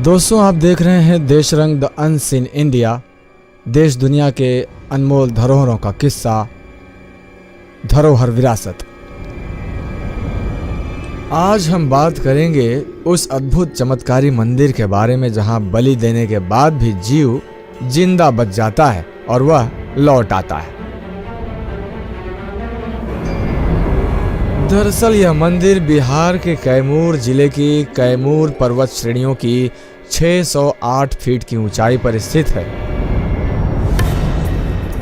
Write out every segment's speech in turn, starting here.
दोस्तों, आप देख रहे हैं देश रंग द अनसीन इंडिया। देश दुनिया के अनमोल धरोहरों का किस्सा, धरोहर विरासत। आज हम बात करेंगे उस अद्भुत चमत्कारी मंदिर के बारे में जहां बलि देने के बाद भी जीव जिंदा बच जाता है और वह लौट आता है। दरअसल यह मंदिर बिहार के कैमूर जिले की कैमूर पर्वत श्रेणियों की 608 फीट की ऊंचाई पर स्थित है।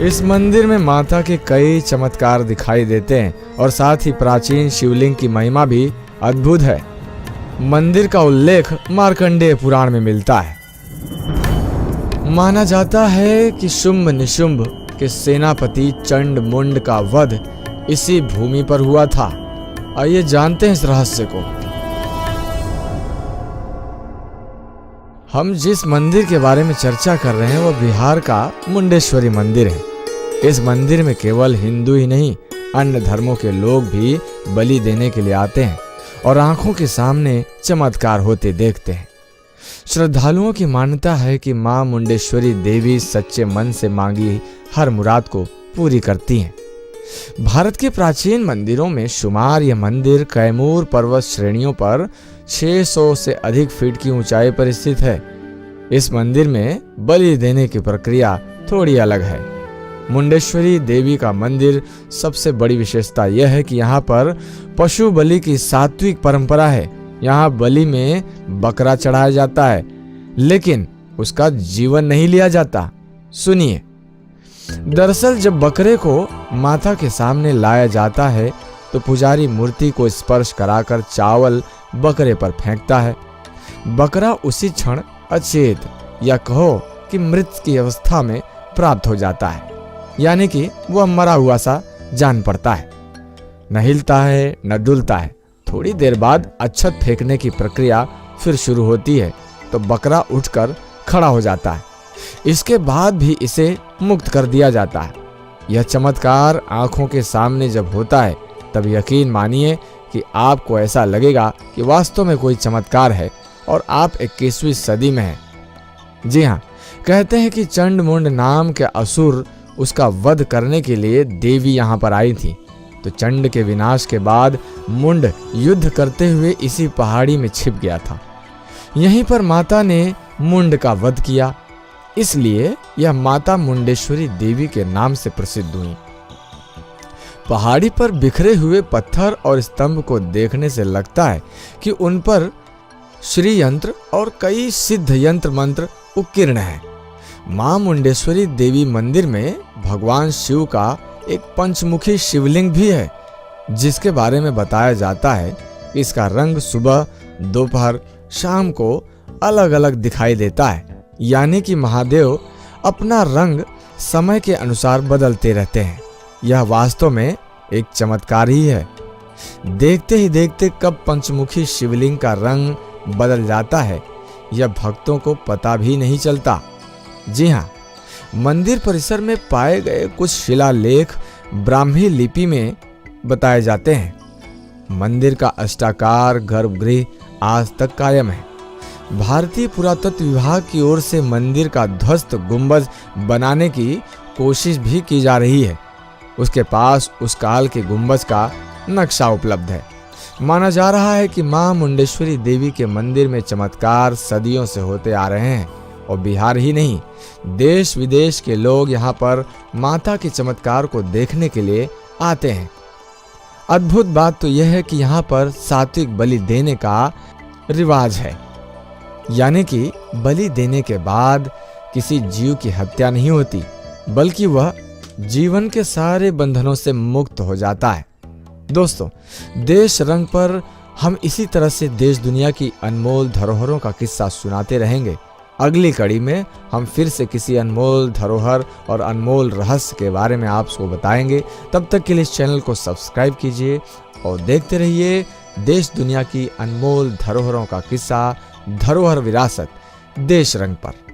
इस मंदिर में माता के कई चमत्कार दिखाई देते हैं और साथ ही प्राचीन शिवलिंग की महिमा भी अद्भुत है। मंदिर का उल्लेख मार्कंडेय पुराण में मिलता है। माना जाता है कि शुंभ निशुंभ के सेनापति चंड मुंड का वध इसी भूमि पर हुआ था। आइए जानते हैं इस रहस्य को। हम जिस मंदिर के बारे में चर्चा कर रहे हैं वह बिहार का मुंडेश्वरी मंदिर है। इस मंदिर में केवल हिंदू ही नहीं, अन्य धर्मों के लोग भी बलि देने के लिए आते हैं और आंखों के सामने चमत्कार होते देखते हैं। श्रद्धालुओं की मान्यता है कि मां मुंडेश्वरी देवी सच्चे मन से मांगी हर मुराद को पूरी करती हैं। भारत के प्राचीन मंदिरों में शुमार यह मंदिर कैमूर पर्वत श्रेणियों पर 600 से अधिक फीट की ऊंचाई पर स्थित है। इस मंदिर में बलि देने की प्रक्रिया थोड़ी अलग है। मुंडेश्वरी देवी का मंदिर सबसे बड़ी विशेषता यह है कि यहाँ पर पशु बलि की सात्विक परंपरा है। यहाँ बलि में बकरा चढ़ाया जाता है, लेकिन उसका जीवन नहीं लिया जाता। सुनिए। दरअसल जब बकरे को माता के सामने लाया जाता है तो पुजारी मूर्ति को स्पर्श कराकर चावल बकरे पर फेंकता है। बकरा उसी क्षण अचेत या कहो कि मृत की अवस्था में प्राप्त हो जाता है, यानी कि वह मरा हुआ सा जान पड़ता है। न हिलता है न डुलता है। थोड़ी देर बाद अक्षत फेंकने की प्रक्रिया फिर शुरू होती है तो बकरा उठकर खड़ा हो जाता है। इसके बाद भी इसे मुक्त कर दिया जाता है। यह चमत्कार आंखों के सामने जब होता है तब यकीन मानिए कि आपको ऐसा लगेगा कि वास्तव में कोई चमत्कार है और आप 21वीं सदी में हैं। जी हाँ, कहते हैं कि चंड मुंड नाम के असुर उसका वध करने के लिए देवी यहाँ पर आई थी। तो चंड के विनाश के बाद मुंड युद्ध करते हुए इसी पहाड़ी में छिप गया था। यहीं पर माता ने मुंड का वध किया, इसलिए यह माता मुंडेश्वरी देवी के नाम से प्रसिद्ध हुई। पहाड़ी पर बिखरे हुए पत्थर और स्तंभ को देखने से लगता है कि उन पर श्री यंत्र और कई सिद्ध यंत्र मंत्र उत्कीर्ण हैं। मां मुंडेश्वरी देवी मंदिर में भगवान शिव का एक पंचमुखी शिवलिंग भी है, जिसके बारे में बताया जाता है कि इसका रंग सुबह, दोपहर, शाम को अलग अलग दिखाई देता है, यानी कि महादेव अपना रंग समय के अनुसार बदलते रहते हैं। यह वास्तव में एक चमत्कार ही है। देखते ही देखते कब पंचमुखी शिवलिंग का रंग बदल जाता है यह भक्तों को पता भी नहीं चलता। जी हाँ, मंदिर परिसर में पाए गए कुछ शिलालेख ब्राह्मी लिपि में बताए जाते हैं। मंदिर का अष्टाकार गर्भगृह आज तक कायम है। भारतीय पुरातत्व विभाग की ओर से मंदिर का ध्वस्त गुंबज बनाने की कोशिश भी की जा रही है। उसके पास उस काल के गुंबज का नक्शा उपलब्ध है। माना जा रहा है कि मां मुंडेश्वरी देवी के मंदिर में चमत्कार सदियों से होते आ रहे हैं और बिहार ही नहीं, देश विदेश के लोग यहाँ पर माता के चमत्कार को देखने के लिए आते हैं। अद्भुत बात तो यह है कि यहाँ पर सात्विक बलि देने का रिवाज है, यानी कि बलि देने के बाद किसी जीव की हत्या नहीं होती, बल्कि वह जीवन के सारे बंधनों से मुक्त हो जाता है। दोस्तों, देश रंग पर हम इसी तरह से देश दुनिया की अनमोल धरोहरों का किस्सा सुनाते रहेंगे। अगली कड़ी में हम फिर से किसी अनमोल धरोहर और अनमोल रहस्य के बारे में आपको बताएंगे। तब तक के लिए इस चैनल को सब्सक्राइब कीजिए और देखते रहिए देश दुनिया की अनमोल धरोहरों का किस्सा, धरोहर विरासत, देश रंग पर।